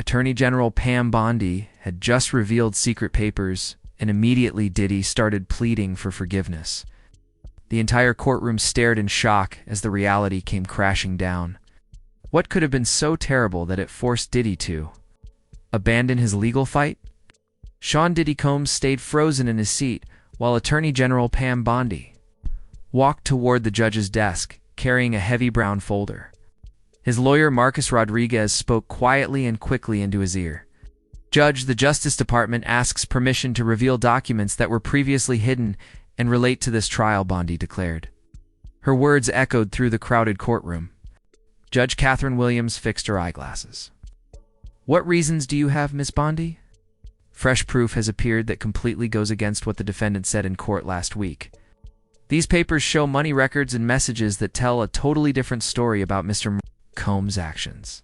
Attorney General Pam Bondi had just revealed secret papers, and immediately Diddy started pleading for forgiveness. The entire courtroom stared in shock as the reality came crashing down. What could have been so terrible that it forced Diddy to abandon his legal fight? Sean Diddy Combs stayed frozen in his seat while Attorney General Pam Bondi walked toward the judge's desk, carrying a heavy brown folder. His lawyer Marcus Rodriguez spoke quietly and quickly into his ear. "Judge, the Justice Department asks permission to reveal documents that were previously hidden and relate to this trial," Bondi declared. Her words echoed through the crowded courtroom. Judge Catherine Williams fixed her eyeglasses. "What reasons do you have, Miss Bondi?" Fresh proof has appeared that completely goes against what the defendant said in court last week. These papers show money records and messages that tell a totally different story about Mr. Combs' actions.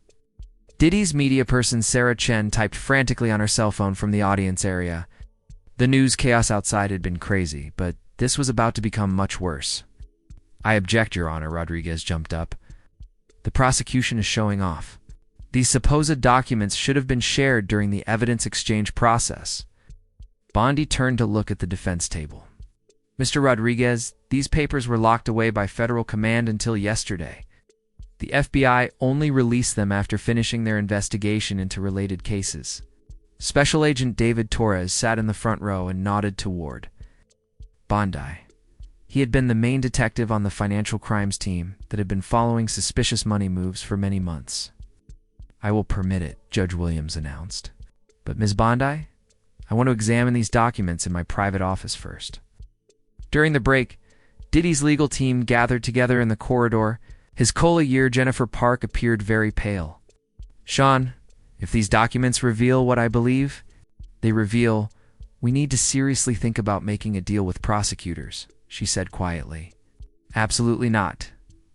Diddy's media person Sarah Chen typed frantically on her cell phone from the audience area. The news chaos outside had been crazy, but this was about to become much worse. "I object, Your Honor," Rodriguez jumped up. "The prosecution is showing off. These supposed documents should have been shared during the evidence exchange process." Bondi turned to look at the defense table. "Mr. Rodriguez, these papers were locked away by federal command until yesterday. The FBI only released them after finishing their investigation into related cases." Special Agent David Torres sat in the front row and nodded toward Bondi. He had been the main detective on the financial crimes team that had been following suspicious money moves for many months. "I will permit it," Judge Williams announced. "But Ms. Bondi, I want to examine these documents in my private office first." During the break, Diddy's legal team gathered together in the corridor. His co-lawyer Jennifer Park appeared very pale. "Sean, if these documents reveal what I believe they reveal, we need to seriously think about making a deal with prosecutors," she said quietly. "Absolutely not."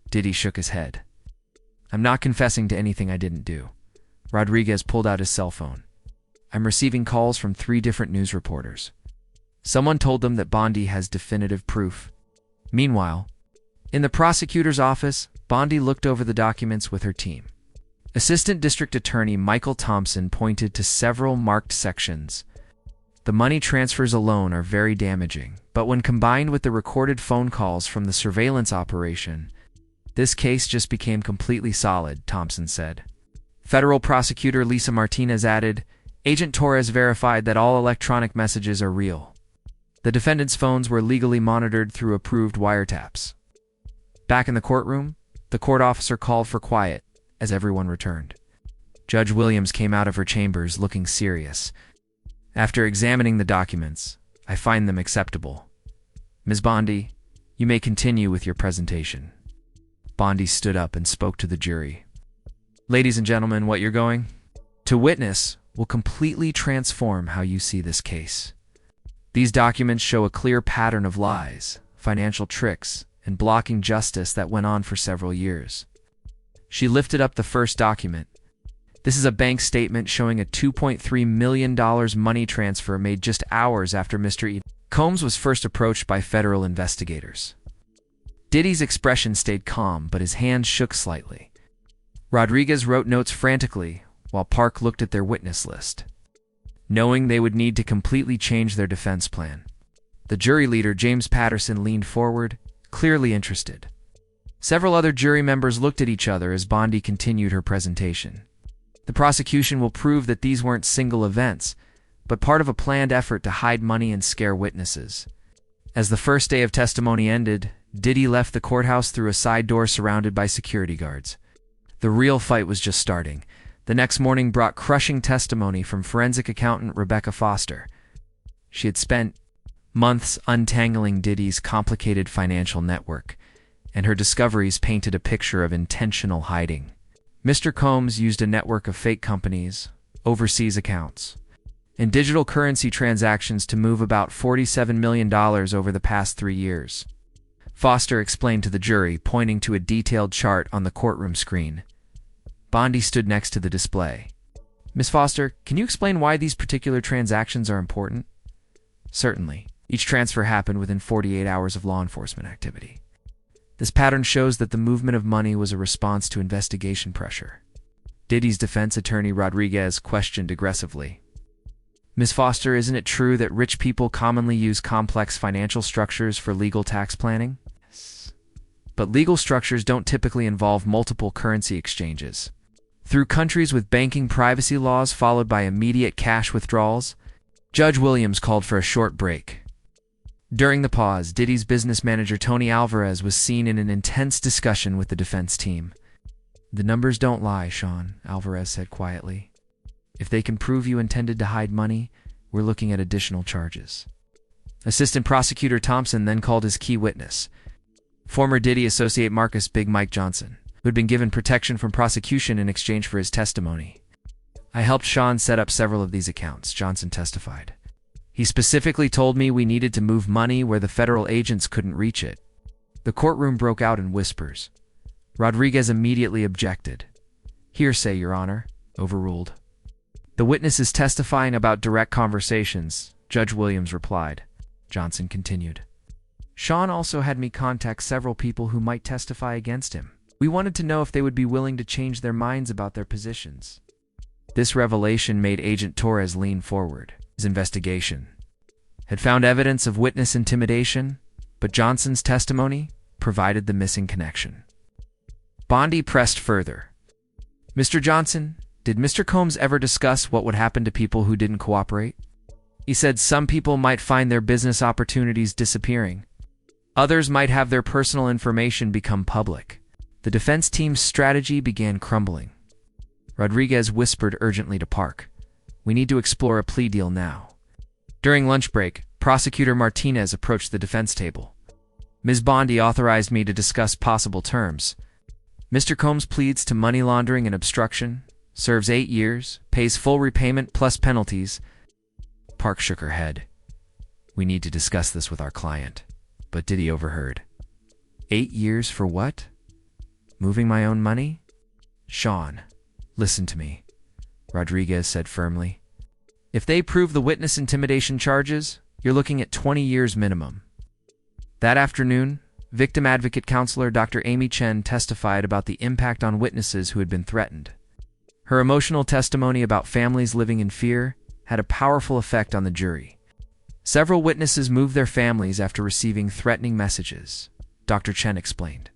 Diddy shook his head. "I'm not confessing to anything I didn't do." Rodriguez pulled out his cell phone. "I'm receiving calls from 3 different news reporters. Someone told them that Bondi has definitive proof." Meanwhile, in the prosecutor's office, Bondi looked over the documents with her team. Assistant District Attorney Michael Thompson pointed to several marked sections. "The money transfers alone are very damaging, but when combined with the recorded phone calls from the surveillance operation, this case just became completely solid," Thompson said. Federal prosecutor Lisa Martinez added, "Agent Torres verified that all electronic messages are real. The defendant's phones were legally monitored through approved wiretaps." Back in the courtroom, the court officer called for quiet as everyone returned. Judge Williams came out of her chambers looking serious. "After examining the documents, I find them acceptable. Ms. Bondi, you may continue with your presentation." Bondi stood up and spoke to the jury. "Ladies and gentlemen, what you're going to witness will completely transform how you see this case. These documents show a clear pattern of lies, financial tricks, and blocking justice that went on for several years." She lifted up the first document. This is a bank statement showing a $2.3 million money transfer made just hours after Mr. Combs was first approached by federal investigators. Diddy's expression stayed calm, but his hands shook slightly. Rodriguez wrote notes frantically, while Park looked at their witness list, knowing they would need to completely change their defense plan. The jury leader, James Patterson, leaned forward, clearly interested. Several other jury members looked at each other as Bondi continued her presentation. "The prosecution will prove that these weren't single events, but part of a planned effort to hide money and scare witnesses." As the first day of testimony ended, Diddy left the courthouse through a side door surrounded by security guards. The real fight was just starting. The next morning brought crushing testimony from forensic accountant Rebecca Foster. She had spent months untangling Diddy's complicated financial network, and her discoveries painted a picture of intentional hiding. Mr. Combs used a network of fake companies, overseas accounts, and digital currency transactions to move about $47 million over the past 3 years. Foster explained to the jury, pointing to a detailed chart on the courtroom screen. Bondi stood next to the display. "Miss Foster, can you explain why these particular transactions are important?" "Certainly. Each transfer happened within 48 hours of law enforcement activity. This pattern shows that the movement of money was a response to investigation pressure. Diddy's defense attorney Rodriguez questioned aggressively. Ms. Foster, isn't it true that rich people commonly use complex financial structures for legal tax planning? Yes. But legal structures don't typically involve multiple currency exchanges. Through countries with banking privacy laws followed by immediate cash withdrawals, Judge Williams called for a short break. During the pause, Diddy's business manager Tony Alvarez was seen in an intense discussion with the defense team. "The numbers don't lie, Sean," Alvarez said quietly. "If they can prove you intended to hide money, we're looking at additional charges." Assistant Prosecutor Thompson then called his key witness, former Diddy associate Marcus "Big Mike" Johnson, who had been given protection from prosecution in exchange for his testimony. "I helped Sean set up several of these accounts," Johnson testified. "He specifically told me we needed to move money where the federal agents couldn't reach it." The courtroom broke out in whispers. Rodriguez immediately objected. "Hearsay, Your Honor." Overruled. "The witness is testifying about direct conversations," Judge Williams replied. Johnson continued. "Sean also had me contact several people who might testify against him. We wanted to know if they would be willing to change their minds about their positions." This revelation made Agent Torres lean forward. His investigation had found evidence of witness intimidation, but Johnson's testimony provided the missing connection. Bondi pressed further. "Mr. Johnson, did Mr. Combs ever discuss what would happen to people who didn't cooperate? He said some people might find their business opportunities disappearing. Others might have their personal information become public." The defense team's strategy began crumbling. Rodriguez whispered urgently to Park, "We need to explore a plea deal now." During lunch break, Prosecutor Martinez approached the defense table. "Ms. Bondi authorized me to discuss possible terms. Mr. Combs pleads to money laundering and obstruction, serves 8 years, pays full repayment plus penalties." Park shook her head. "We need to discuss this with our client." But Diddy overheard. 8 years for what? Moving my own money? "Sean, listen to me," Rodriguez said firmly. "If they prove the witness intimidation charges, you're looking at 20 years minimum." That afternoon, victim advocate counselor Dr. Amy Chen testified about the impact on witnesses who had been threatened. Her emotional testimony about families living in fear had a powerful effect on the jury. Several witnesses moved their families after receiving threatening messages, Dr. Chen explained.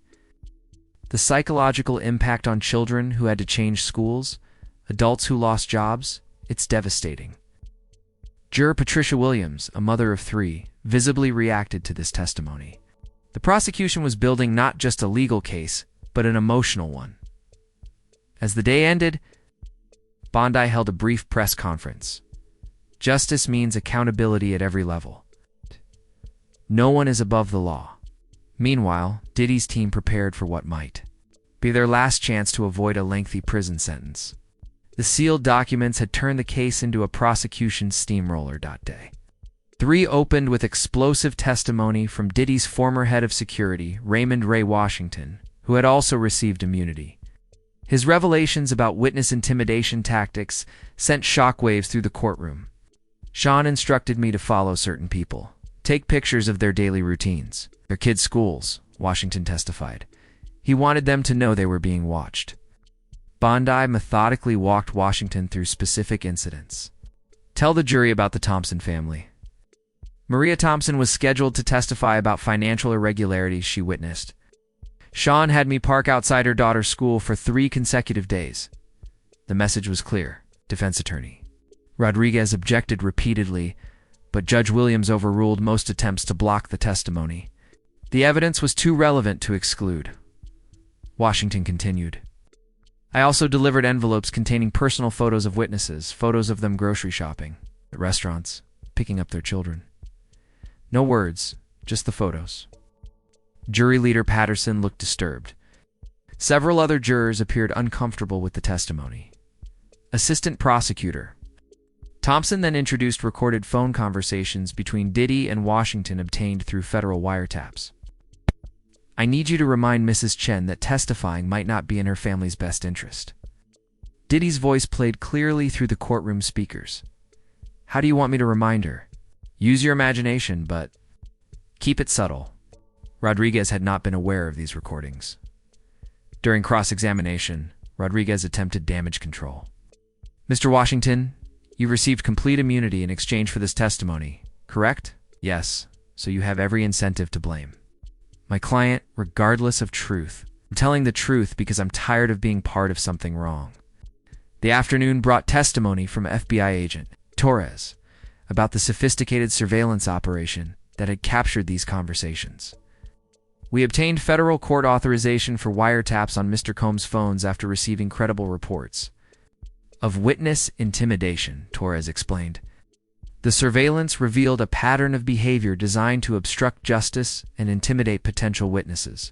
The psychological impact on children who had to change schools, adults who lost jobs, it's devastating. Juror Patricia Williams, a mother of 3, visibly reacted to this testimony. The prosecution was building not just a legal case, but an emotional one. As the day ended, Bondi held a brief press conference. Justice means accountability at every level. No one is above the law. Meanwhile, Diddy's team prepared for what might be their last chance to avoid a lengthy prison sentence. The sealed documents had turned the case into a prosecution steamroller. Day 3 opened with explosive testimony from Diddy's former head of security, Raymond Ray Washington, who had also received immunity. His revelations about witness intimidation tactics sent shockwaves through the courtroom. "Sean instructed me to follow certain people, take pictures of their daily routines, their kids' schools," Washington testified. He wanted them to know they were being watched. Bondi methodically walked Washington through specific incidents. "Tell the jury about the Thompson family." Maria Thompson was scheduled to testify about financial irregularities she witnessed. "Sean had me park outside her daughter's school for 3 consecutive days." The message was clear, defense attorney. Rodriguez objected repeatedly, but Judge Williams overruled most attempts to block the testimony. The evidence was too relevant to exclude. Washington continued. "I also delivered envelopes containing personal photos of witnesses, photos of them grocery shopping, at restaurants, picking up their children. No words, just the photos." Jury leader Patterson looked disturbed. Several other jurors appeared uncomfortable with the testimony. Assistant Prosecutor Thompson then introduced recorded phone conversations between Diddy and Washington obtained through federal wiretaps. "I need you to remind Mrs. Chen that testifying might not be in her family's best interest." Diddy's voice played clearly through the courtroom speakers. "How do you want me to remind her?" "Use your imagination, but keep it subtle." Rodriguez had not been aware of these recordings. During cross-examination, Rodriguez attempted damage control. Mr. Washington, you received complete immunity in exchange for this testimony, correct? Yes, so you have every incentive to blame. My client, regardless of truth, I'm telling the truth because I'm tired of being part of something wrong. The afternoon brought testimony from FBI agent Torres about the sophisticated surveillance operation that had captured these conversations. We obtained federal court authorization for wiretaps on Mr. Combs' phones after receiving credible reports of witness intimidation, Torres explained. The surveillance revealed a pattern of behavior designed to obstruct justice and intimidate potential witnesses.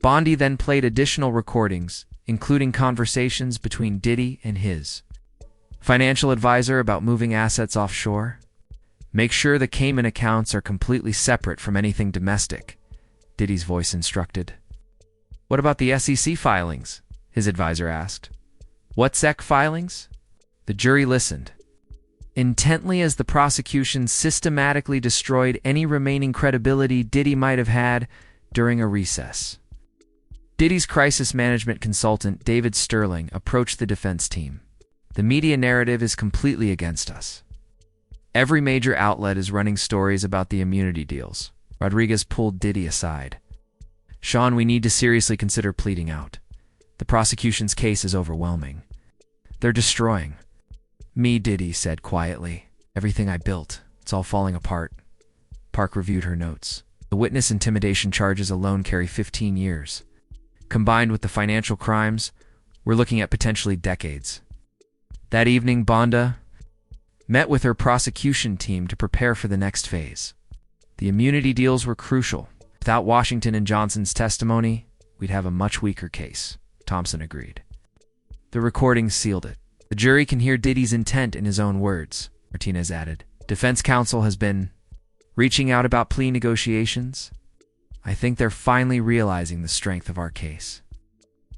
Bondi then played additional recordings, including conversations between Diddy and his financial advisor about moving assets offshore. Make sure the Cayman accounts are completely separate from anything domestic, Diddy's voice instructed. What about the SEC filings? His advisor asked. What SEC filings? The jury listened intently as the prosecution systematically destroyed any remaining credibility Diddy might have had during a recess. Diddy's crisis management consultant, David Sterling, approached the defense team. The media narrative is completely against us. Every major outlet is running stories about the immunity deals. Rodriguez pulled Diddy aside. Sean, we need to seriously consider pleading out. The prosecution's case is overwhelming. They're destroying me, Diddy said quietly. Everything I built, it's all falling apart. Park reviewed her notes. The witness intimidation charges alone carry 15 years. Combined with the financial crimes, we're looking at potentially decades. That evening, Bondi met with her prosecution team to prepare for the next phase. The immunity deals were crucial. Without Washington and Johnson's testimony, we'd have a much weaker case, Thompson agreed. The recordings sealed it. The jury can hear Diddy's intent in his own words, Martinez added. Defense counsel has been reaching out about plea negotiations. I think they're finally realizing the strength of our case.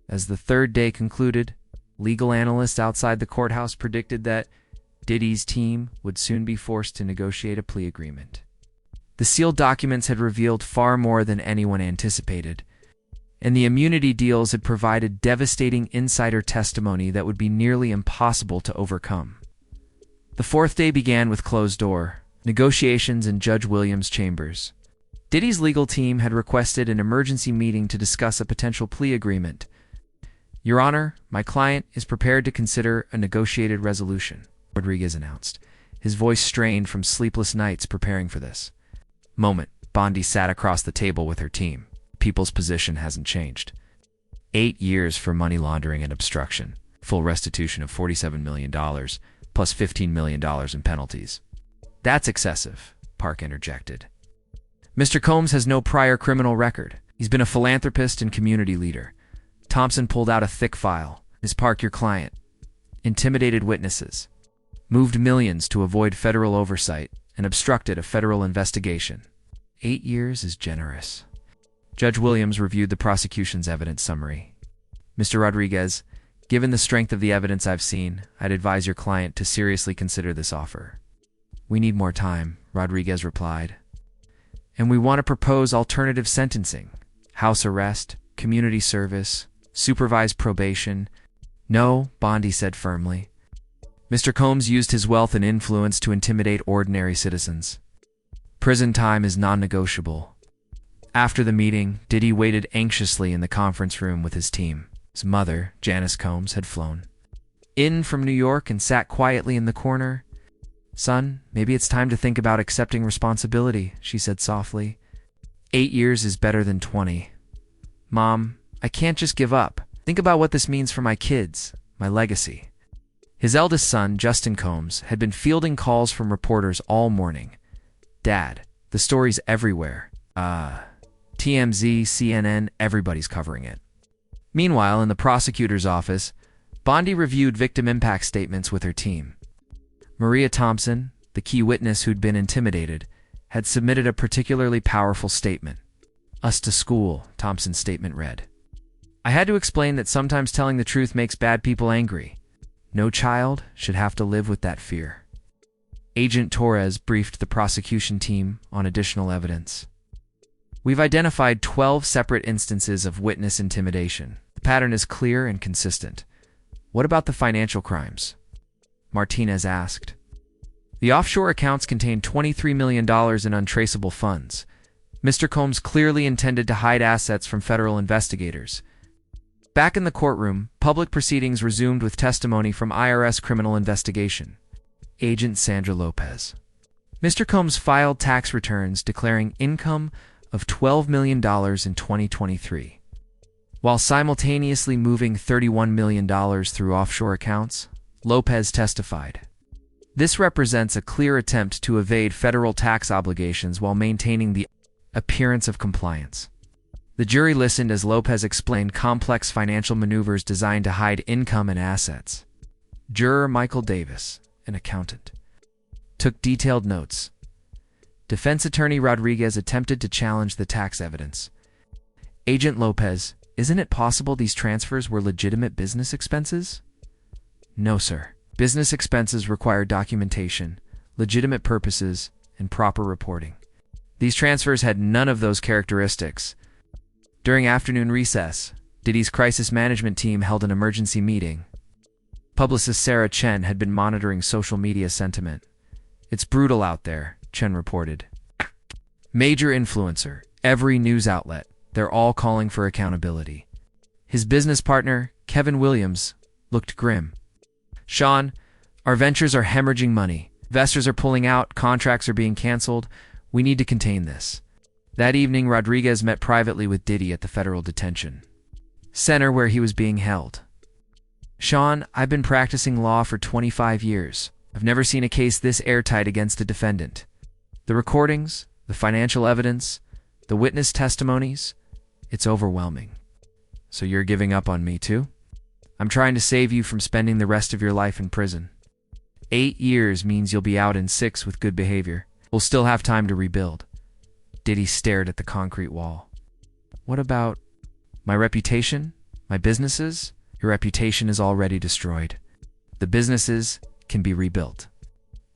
As the third day concluded, legal analysts outside the courthouse predicted that Diddy's team would soon be forced to negotiate a plea agreement. The sealed documents had revealed far more than anyone anticipated, and the immunity deals had provided devastating insider testimony that would be nearly impossible to overcome. The fourth day began with closed-door negotiations in Judge Williams' chambers. Diddy's legal team had requested an emergency meeting to discuss a potential plea agreement. Your Honor, my client is prepared to consider a negotiated resolution, Rodriguez announced, his voice strained from sleepless nights preparing for this moment. Bondi sat across the table with her team. People's position hasn't changed. 8 years for money laundering and obstruction. Full restitution of $47 million, plus $15 million in penalties. That's excessive, Park interjected. Mr. Combs has no prior criminal record. He's been a philanthropist and community leader. Thompson pulled out a thick file. Ms. Park, your client intimidated witnesses, moved millions to avoid federal oversight, and obstructed a federal investigation. 8 years is generous. Judge Williams reviewed the prosecution's evidence summary. Mr. Rodriguez, given the strength of the evidence I've seen, I'd advise your client to seriously consider this offer. We need more time, Rodriguez replied. And we want to propose alternative sentencing, house arrest, community service, supervised probation. No, Bondi said firmly. Mr. Combs used his wealth and influence to intimidate ordinary citizens. Prison time is non-negotiable. After the meeting, Diddy waited anxiously in the conference room with his team. His mother, Janice Combs, had flown in from New York and sat quietly in the corner. Son, maybe it's time to think about accepting responsibility, she said softly. 8 years is better than 20. Mom, I can't just give up. Think about what this means for my kids, my legacy. His eldest son, Justin Combs, had been fielding calls from reporters all morning. Dad, the story's everywhere. TMZ, CNN, everybody's covering it. Meanwhile, in the prosecutor's office, Bondi reviewed victim impact statements with her team. Maria Thompson, the key witness who'd been intimidated, had submitted a particularly powerful statement. Us to school, Thompson's statement read. I had to explain that sometimes telling the truth makes bad people angry. No child should have to live with that fear. Agent Torres briefed the prosecution team on additional evidence. We've identified 12 separate instances of witness intimidation. The pattern is clear and consistent. What about the financial crimes? Martinez asked. The offshore accounts contained $23 million in untraceable funds. Mr. Combs clearly intended to hide assets from federal investigators. Back in the courtroom, public proceedings resumed with testimony from IRS criminal investigation. Agent Sandra Lopez. Mr. Combs filed tax returns declaring income of $12 million in 2023. While simultaneously moving $31 million through offshore accounts, Lopez testified. This represents a clear attempt to evade federal tax obligations while maintaining the appearance of compliance. The jury listened as Lopez explained complex financial maneuvers designed to hide income and assets. Juror Michael Davis, an accountant, took detailed notes. Defense attorney Rodriguez attempted to challenge the tax evidence. Agent Lopez, isn't it possible these transfers were legitimate business expenses? No, sir. Business expenses require documentation, legitimate purposes, and proper reporting. These transfers had none of those characteristics. During afternoon recess, Diddy's crisis management team held an emergency meeting. Publicist Sarah Chen had been monitoring social media sentiment. It's brutal out there, Chen reported. Major influencer, every news outlet, they're all calling for accountability. His business partner, Kevin Williams, looked grim. Sean, our ventures are hemorrhaging money. Investors are pulling out, contracts are being canceled. We need to contain this. That evening, Rodriguez met privately with Diddy at the federal detention center where he was being held. Sean, I've been practicing law for 25 years. I've never seen a case this airtight against a defendant. The recordings, the financial evidence, the witness testimonies, it's overwhelming. So you're giving up on me too? I'm trying to save you from spending the rest of your life in prison. 8 years means you'll be out in 6 with good behavior. We'll still have time to rebuild. Diddy stared at the concrete wall. What about my reputation? My businesses? Your reputation is already destroyed. The businesses can be rebuilt.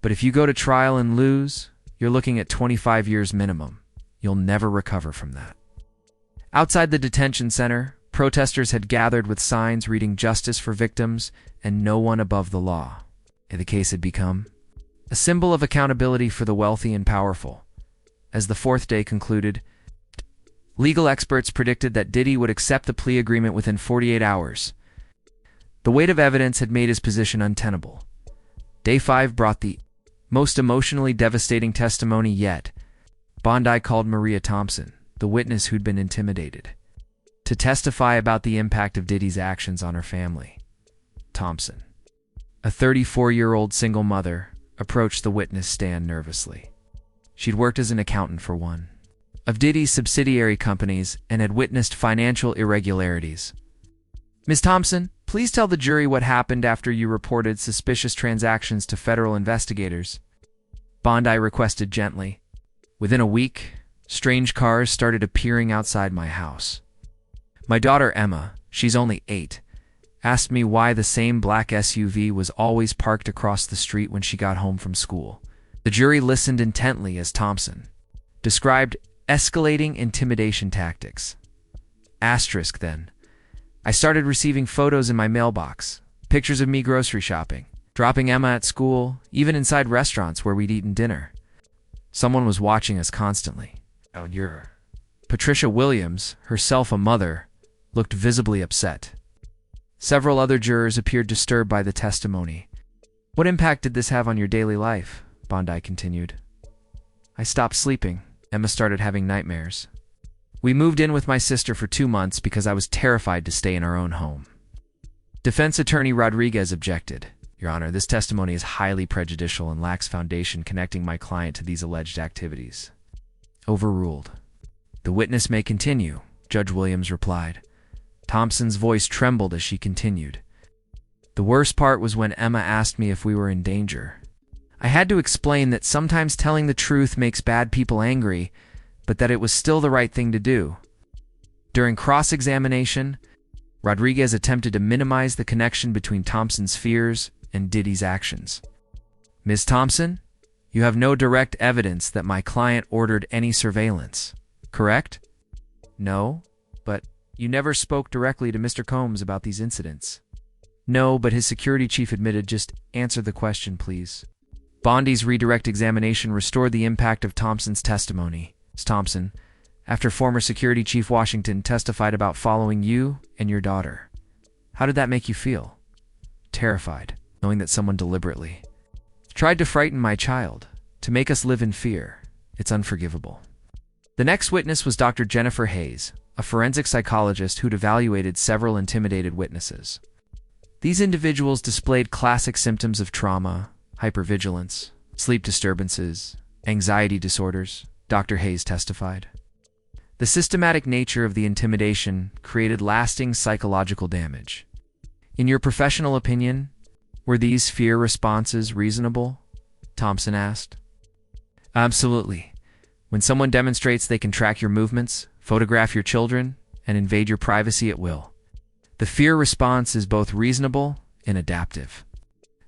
But if you go to trial and lose, you're looking at 25 years minimum. You'll never recover from that. Outside the detention center, protesters had gathered with signs reading "Justice for Victims" and "No one above the law." The case had become a symbol of accountability for the wealthy and powerful. As the fourth day concluded, legal experts predicted that Diddy would accept the plea agreement within 48 hours. The weight of evidence had made his position untenable. Day 5 brought the most emotionally devastating testimony yet. Bondi called Maria Thompson, the witness who'd been intimidated, to testify about the impact of Diddy's actions on her family. Thompson, a 34-year-old single mother, approached the witness stand nervously. She'd worked as an accountant for one of Diddy's subsidiary companies and had witnessed financial irregularities. Ms. Thompson, please tell the jury what happened after you reported suspicious transactions to federal investigators. Bondi requested gently. Within a week, strange cars started appearing outside my house. My daughter Emma, she's only 8, asked me why the same black SUV was always parked across the street when she got home from school. The jury listened intently as Thompson described escalating intimidation tactics. Asterisk then. I started receiving photos in my mailbox, pictures of me grocery shopping, dropping Emma at school, even inside restaurants where we'd eaten dinner. Someone was watching us constantly. Oh, you're... Patricia Williams, herself a mother, looked visibly upset. Several other jurors appeared disturbed by the testimony. What impact did this have on your daily life? Bondi continued. I stopped sleeping. Emma started having nightmares. We moved in with my sister for 2 months because I was terrified to stay in our own home. Defense attorney Rodriguez objected. Your Honor, this testimony is highly prejudicial and lacks foundation connecting my client to these alleged activities. Overruled. The witness may continue, Judge Williams replied. Thompson's voice trembled as she continued. The worst part was when Emma asked me if we were in danger. I had to explain that sometimes telling the truth makes bad people angry, but that it was still the right thing to do. During cross-examination, Rodriguez attempted to minimize the connection between Thompson's fears and Diddy's actions. Ms. Thompson, you have no direct evidence that my client ordered any surveillance, correct? No, but You never spoke directly to Mr. Combs about these incidents. No, but his security chief admitted. Just answer the question, please. Bondi's redirect examination restored the impact of Thompson's testimony. Thompson, after former security chief Washington testified about following you and your daughter. How did that make you feel? Terrified, knowing that someone deliberately tried to frighten my child, to make us live in fear. It's unforgivable. The next witness was Dr. Jennifer Hayes, a forensic psychologist who'd evaluated several intimidated witnesses. These individuals displayed classic symptoms of trauma, hypervigilance, sleep disturbances, anxiety disorders, Dr. Hayes testified. The systematic nature of the intimidation created lasting psychological damage. In your professional opinion, were these fear responses reasonable? Thompson asked. Absolutely. When someone demonstrates they can track your movements, photograph your children, and invade your privacy at will, the fear response is both reasonable and adaptive.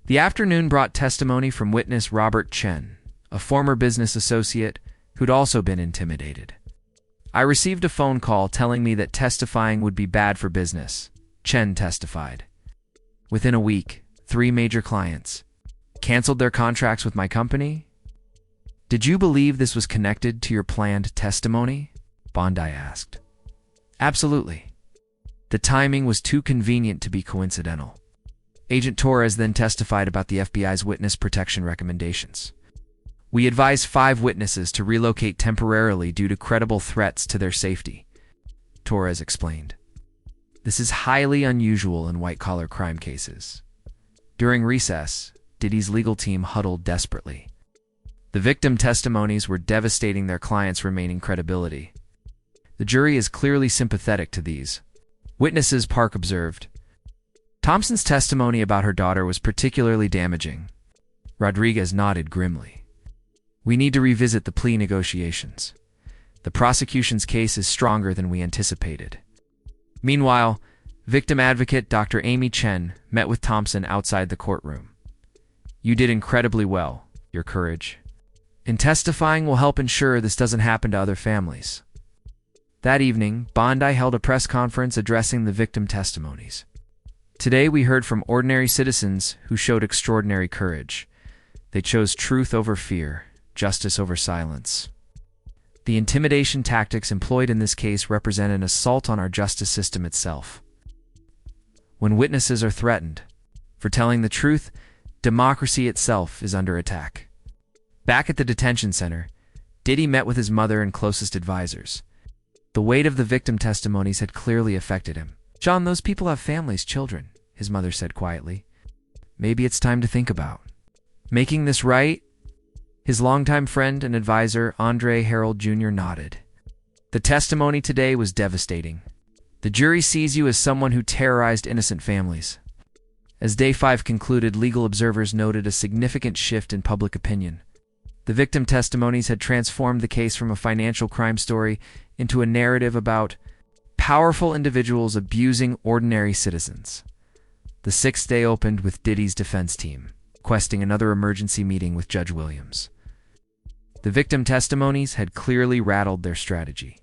The afternoon brought testimony from witness Robert Chen, a former business associate who'd also been intimidated. I received a phone call telling me that testifying would be bad for business, Chen testified. Within a week, 3 major clients canceled their contracts with my company. Did you believe this was connected to your planned testimony? Bondi asked. Absolutely. The timing was too convenient to be coincidental. Agent Torres then testified about the FBI's witness protection recommendations. We advised 5 witnesses to relocate temporarily due to credible threats to their safety, Torres explained. This is highly unusual in white-collar crime cases. During recess, Diddy's legal team huddled desperately. The victim testimonies were devastating their clients' remaining credibility. The jury is clearly sympathetic to these witnesses, Park observed. Thompson's testimony about her daughter was particularly damaging. Rodriguez nodded grimly. We need to revisit the plea negotiations. The prosecution's case is stronger than we anticipated. Meanwhile, victim advocate Dr. Amy Chen met with Thompson outside the courtroom. You did incredibly well. Your courage in testifying will help ensure this doesn't happen to other families. That evening, Bondi held a press conference addressing the victim testimonies. Today we heard from ordinary citizens who showed extraordinary courage. They chose truth over fear, justice over silence. The intimidation tactics employed in this case represent an assault on our justice system itself. When witnesses are threatened for telling the truth, democracy itself is under attack. Back at the detention center, Diddy met with his mother and closest advisors. The weight of the victim testimonies had clearly affected him. John, those people have families, children, his mother said quietly. Maybe it's time to think about making this right. His longtime friend and advisor, Andre Harold Jr., nodded. The testimony today was devastating. The jury sees you as someone who terrorized innocent families. As Day 5 concluded, legal observers noted a significant shift in public opinion. The victim testimonies had transformed the case from a financial crime story into a narrative about powerful individuals abusing ordinary citizens. The 6th day opened with Diddy's defense team requesting another emergency meeting with Judge Williams. The victim testimonies had clearly rattled their strategy.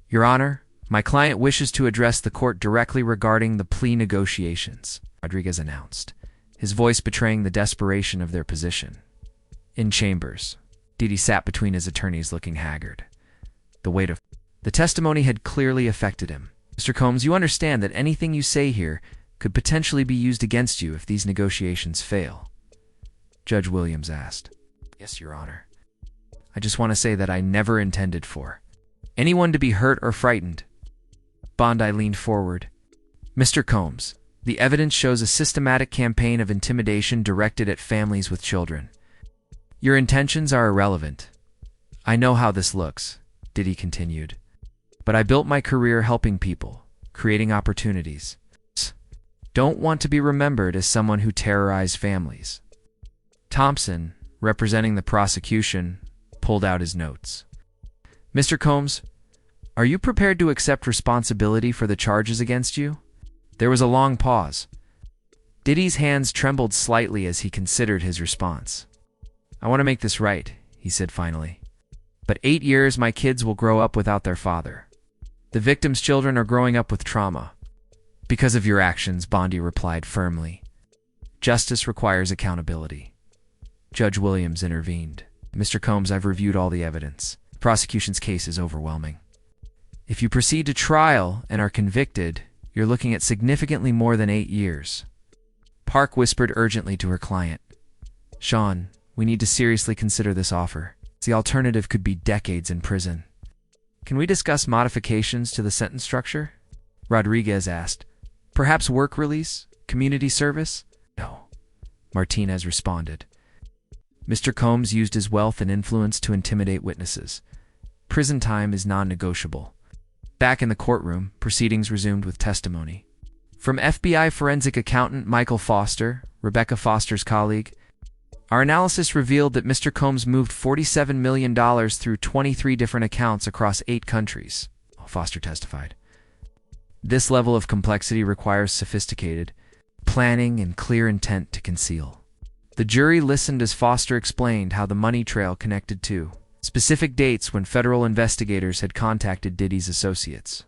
Your Honor, my client wishes to address the court directly regarding the plea negotiations, Rodriguez announced, his voice betraying the desperation of their position. In chambers, Diddy sat between his attorneys looking haggard. The weight of the testimony had clearly affected him. Mr. Combs, you understand that anything you say here could potentially be used against you if these negotiations fail? Judge Williams asked. Yes, Your Honor. I just want to say that I never intended for anyone to be hurt or frightened. Bondi leaned forward. Mr. Combs, the evidence shows a systematic campaign of intimidation directed at families with children. Your intentions are irrelevant. I know how this looks, Diddy continued. But I built my career helping people, creating opportunities. Don't want to be remembered as someone who terrorized families. Thompson, representing the prosecution, pulled out his notes. Mr. Combs, are you prepared to accept responsibility for the charges against you? There was a long pause. Diddy's hands trembled slightly as he considered his response. I want to make this right, he said finally. But 8 years my kids will grow up without their father. The victim's children are growing up with trauma. Because of your actions, Bondi replied firmly. Justice requires accountability. Judge Williams intervened. Mr. Combs, I've reviewed all the evidence. The prosecution's case is overwhelming. If you proceed to trial and are convicted, you're looking at significantly more than 8 years. Park whispered urgently to her client. Sean, we need to seriously consider this offer. The alternative could be decades in prison. Can we discuss modifications to the sentence structure? Rodriguez asked. Perhaps work release? Community service? No, Martinez responded. Mr. Combs used his wealth and influence to intimidate witnesses. Prison time is non-negotiable. Back in the courtroom, proceedings resumed with testimony. From FBI forensic accountant Michael Foster, Rebecca Foster's colleague, our analysis revealed that Mr. Combs moved $47 million through 23 different accounts across 8 countries, Foster testified. This level of complexity requires sophisticated planning and clear intent to conceal. The jury listened as Foster explained how the money trail connected to specific dates when federal investigators had contacted Diddy's associates.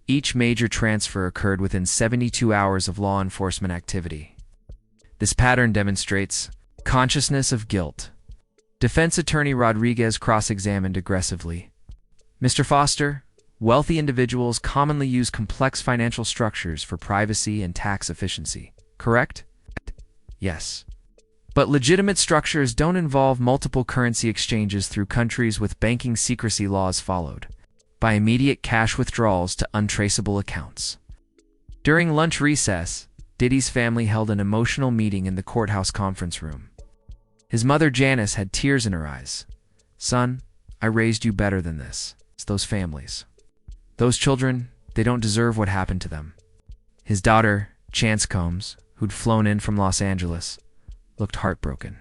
Each major transfer occurred within 72 hours of law enforcement activity. This pattern demonstrates consciousness of guilt. Defense attorney Rodriguez cross-examined aggressively. Mr. Foster, wealthy individuals commonly use complex financial structures for privacy and tax efficiency, correct? Yes. But legitimate structures don't involve multiple currency exchanges through countries with banking secrecy laws followed by immediate cash withdrawals to untraceable accounts. During lunch recess, Diddy's family held an emotional meeting in the courthouse conference room. His mother Janice had tears in her eyes. Son, I raised you better than this. It's those families. Those children, they don't deserve what happened to them. His daughter, Chance Combs, who'd flown in from Los Angeles, looked heartbroken.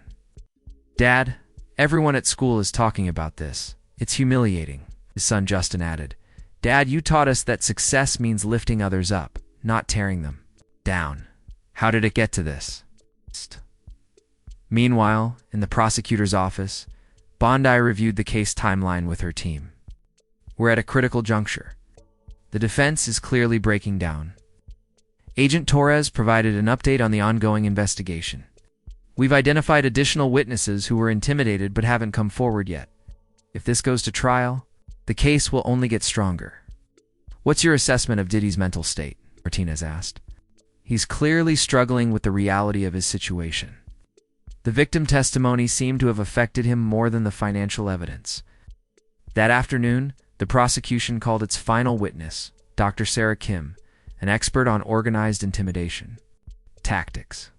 Dad, everyone at school is talking about this. It's humiliating, his son Justin added. Dad, you taught us that success means lifting others up, not tearing them down. How did it get to this? Meanwhile, in the prosecutor's office, Bondi reviewed the case timeline with her team. We're at a critical juncture. The defense is clearly breaking down. Agent Torres provided an update on the ongoing investigation. We've identified additional witnesses who were intimidated but haven't come forward yet. If this goes to trial, the case will only get stronger. What's your assessment of Diddy's mental state? Martinez asked. He's clearly struggling with the reality of his situation. The victim testimony seemed to have affected him more than the financial evidence. That afternoon, the prosecution called its final witness, Dr. Sarah Kim, an expert on organized intimidation tactics.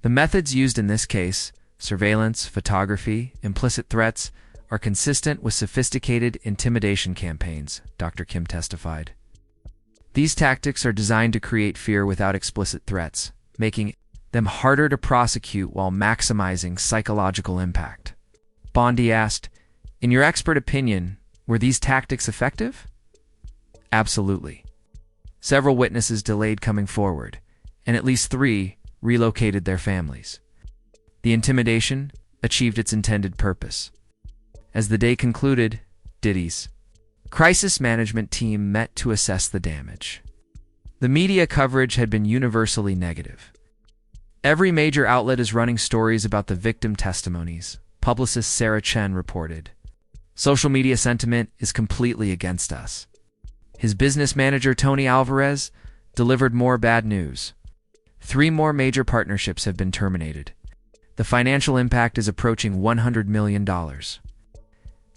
The methods used in this case, surveillance, photography, implicit threats, are consistent with sophisticated intimidation campaigns, Dr. Kim testified. These tactics are designed to create fear without explicit threats, making them harder to prosecute while maximizing psychological impact. Bondi asked, in your expert opinion, were these tactics effective? Absolutely. Several witnesses delayed coming forward, and at least 3 relocated their families. The intimidation achieved its intended purpose. As the day concluded, Diddy's crisis management team met to assess the damage. The media coverage had been universally negative. Every major outlet is running stories about the victim testimonies, publicist Sarah Chen reported. Social media sentiment is completely against us. His business manager Tony Alvarez delivered more bad news. 3 more major partnerships have been terminated. The financial impact is approaching $100 million.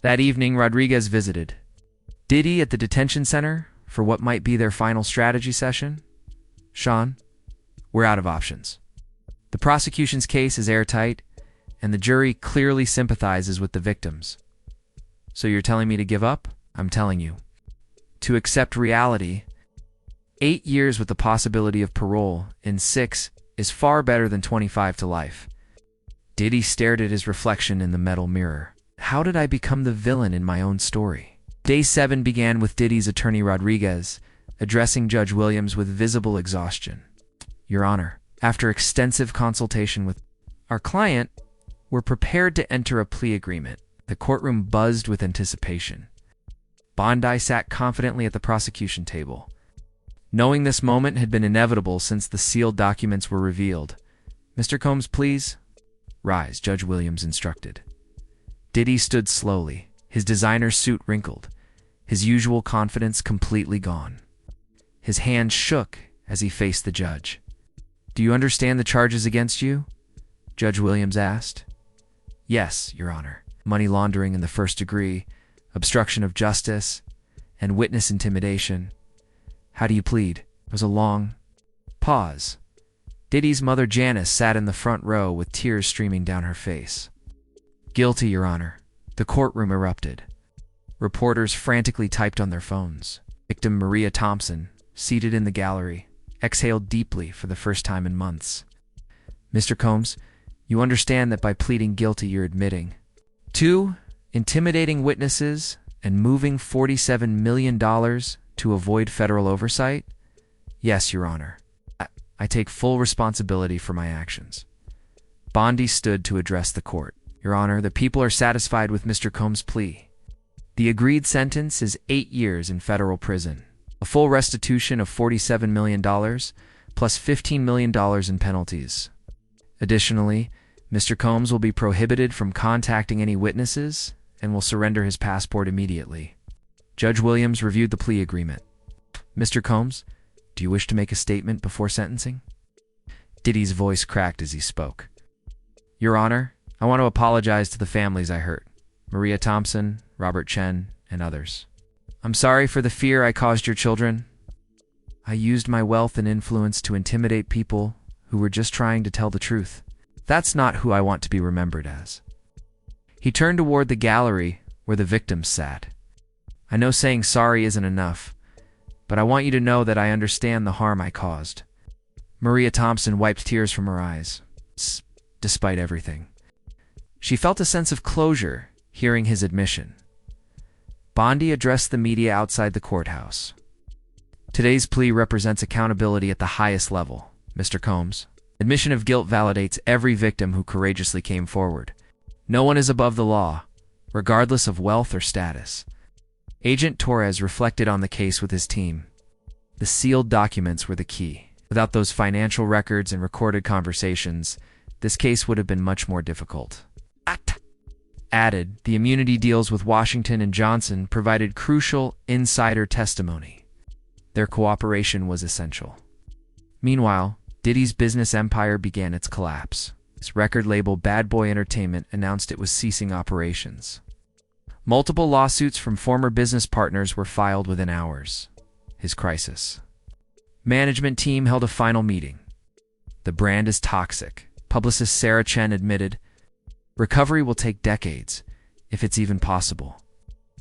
That evening, Rodriguez visited Diddy at the detention center for what might be their final strategy session. Sean, we're out of options. The prosecution's case is airtight, and the jury clearly sympathizes with the victims. So you're telling me to give up? I'm telling you. To accept reality, 8 years with the possibility of parole in 6 is far better than 25 to life. Diddy stared at his reflection in the metal mirror. How did I become the villain in my own story? Day 7 began with Diddy's attorney Rodriguez addressing Judge Williams with visible exhaustion. Your Honor, after extensive consultation with our client, we're prepared to enter a plea agreement. The courtroom buzzed with anticipation. Bondi sat confidently at the prosecution table. Knowing this moment had been inevitable since the sealed documents were revealed. "Mr. Combs, please." "Rise," Judge Williams instructed. Diddy stood slowly, his designer suit wrinkled, his usual confidence completely gone. His hand shook as he faced the judge. "Do you understand the charges against you?" Judge Williams asked. "Yes, Your Honor. Money laundering in the first degree, obstruction of justice, and witness intimidation." "How do you plead?" There was a long pause. Diddy's mother Janice sat in the front row with tears streaming down her face. "Guilty, Your Honor." The courtroom erupted. Reporters frantically typed on their phones. Victim Maria Thompson, seated in the gallery, exhaled deeply for the first time in months. "Mr. Combs, you understand that by pleading guilty you're admitting 2. Intimidating witnesses and moving $47 million to avoid federal oversight?" "Yes, Your Honor. I take full responsibility for my actions." Bondi stood to address the court. "Your Honor, the people are satisfied with Mr. Combs' plea. The agreed sentence is 8 years in federal prison, a full restitution of $47 million, plus $15 million in penalties. Additionally, Mr. Combs will be prohibited from contacting any witnesses and will surrender his passport immediately." Judge Williams reviewed the plea agreement. "Mr. Combs, do you wish to make a statement before sentencing?" Diddy's voice cracked as he spoke. "Your Honor, I want to apologize to the families I hurt, Maria Thompson, Robert Chen, and others. I'm sorry for the fear I caused your children. I used my wealth and influence to intimidate people who were just trying to tell the truth. That's not who I want to be remembered as." He turned toward the gallery where the victims sat. "I know saying sorry isn't enough, but I want you to know that I understand the harm I caused." Maria Thompson wiped tears from her eyes. Despite everything, she felt a sense of closure hearing his admission. Bondi addressed the media outside the courthouse. "Today's plea represents accountability at the highest level, Mr. Combs. Admission of guilt validates every victim who courageously came forward. No one is above the law, regardless of wealth or status." Agent Torres reflected on the case with his team. The sealed documents were the key. Without those financial records and recorded conversations, this case would have been much more difficult. Added, the immunity deals with Washington and Johnson provided crucial insider testimony. Their cooperation was essential. Meanwhile, Diddy's business empire began its collapse. His record label Bad Boy Entertainment announced it was ceasing operations. Multiple lawsuits from former business partners were filed within hours. His crisis. Management team held a final meeting. "The brand is toxic," publicist Sarah Chen admitted. "Recovery will take decades, if it's even possible."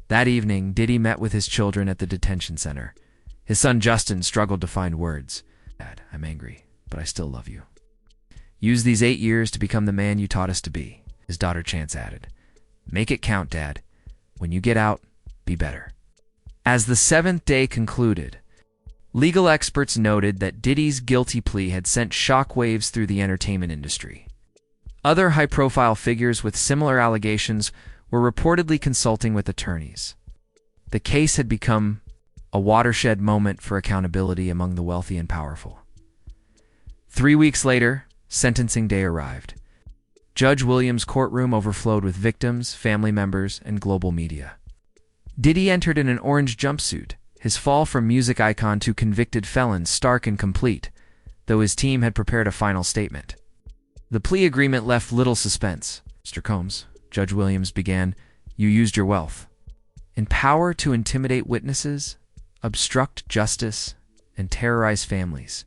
That evening, Diddy met with his children at the detention center. His son Justin struggled to find words. "Dad, I'm angry, but I still love you. Use these 8 years to become the man you taught us to be," his daughter Chance added. "Make it count, Dad. When you get out, be better." As the 7th day concluded, legal experts noted that Diddy's guilty plea had sent shockwaves through the entertainment industry. Other high-profile figures with similar allegations were reportedly consulting with attorneys. The case had become a watershed moment for accountability among the wealthy and powerful. 3 weeks later, sentencing day arrived. Judge Williams' courtroom overflowed with victims, family members, and global media. Diddy entered in an orange jumpsuit, his fall from music icon to convicted felon stark and complete, though his team had prepared a final statement. The plea agreement left little suspense. "Mr. Combs," Judge Williams began, "you used your wealth and power to intimidate witnesses, obstruct justice, and terrorize families.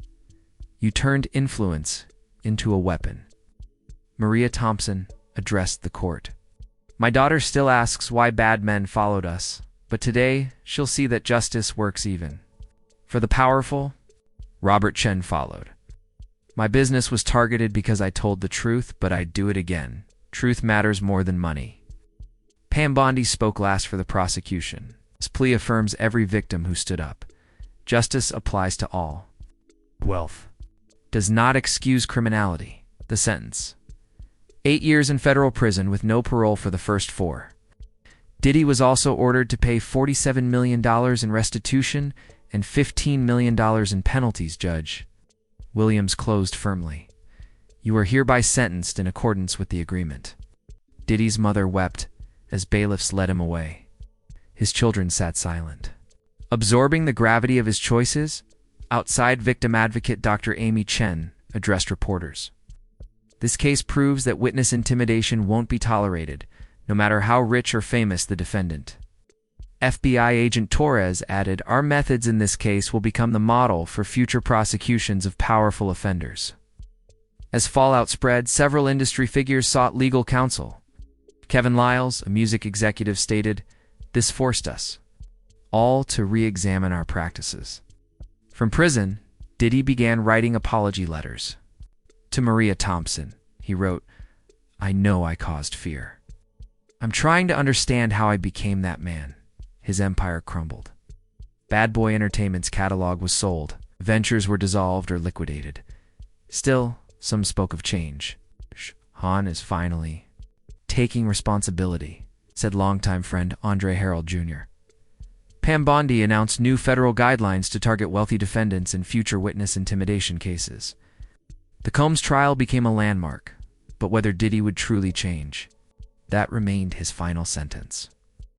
You turned influence into a weapon." Maria Thompson addressed the court. "My daughter still asks why bad men followed us, but today she'll see that justice works even for the powerful." Robert Chen followed. "My business was targeted because I told the truth, but I'd do it again. Truth matters more than money." Pam Bondi spoke last for the prosecution. This plea affirms every victim who stood up. Justice applies to all. Wealth does not excuse criminality. The sentence: 8 years in federal prison with no parole for the first 4. Diddy was also ordered to pay $47 million in restitution and $15 million in penalties, Judge Williams closed firmly. You are hereby sentenced in accordance with the agreement. Diddy's mother wept as bailiffs led him away. His children sat silent. Absorbing the gravity of his choices, outside victim advocate Dr. Amy Chen addressed reporters. This case proves that witness intimidation won't be tolerated, no matter how rich or famous the defendant. FBI agent Torres added, our methods in this case will become the model for future prosecutions of powerful offenders. As fallout spread, several industry figures sought legal counsel. Kevin Liles, a music executive, stated, this forced us all to re-examine our practices. From prison, Diddy began writing apology letters. To Maria Thompson, he wrote, I know I caused fear. I'm trying to understand how I became that man. His empire crumbled. Bad Boy Entertainment's catalog was sold. Ventures were dissolved or liquidated. Still, some spoke of change. Han is finally taking responsibility, said longtime friend Andre Harold Jr. Pam Bondi announced new federal guidelines to target wealthy defendants in future witness intimidation cases. The Combs trial became a landmark, but whether Diddy would truly change, that remained his final sentence.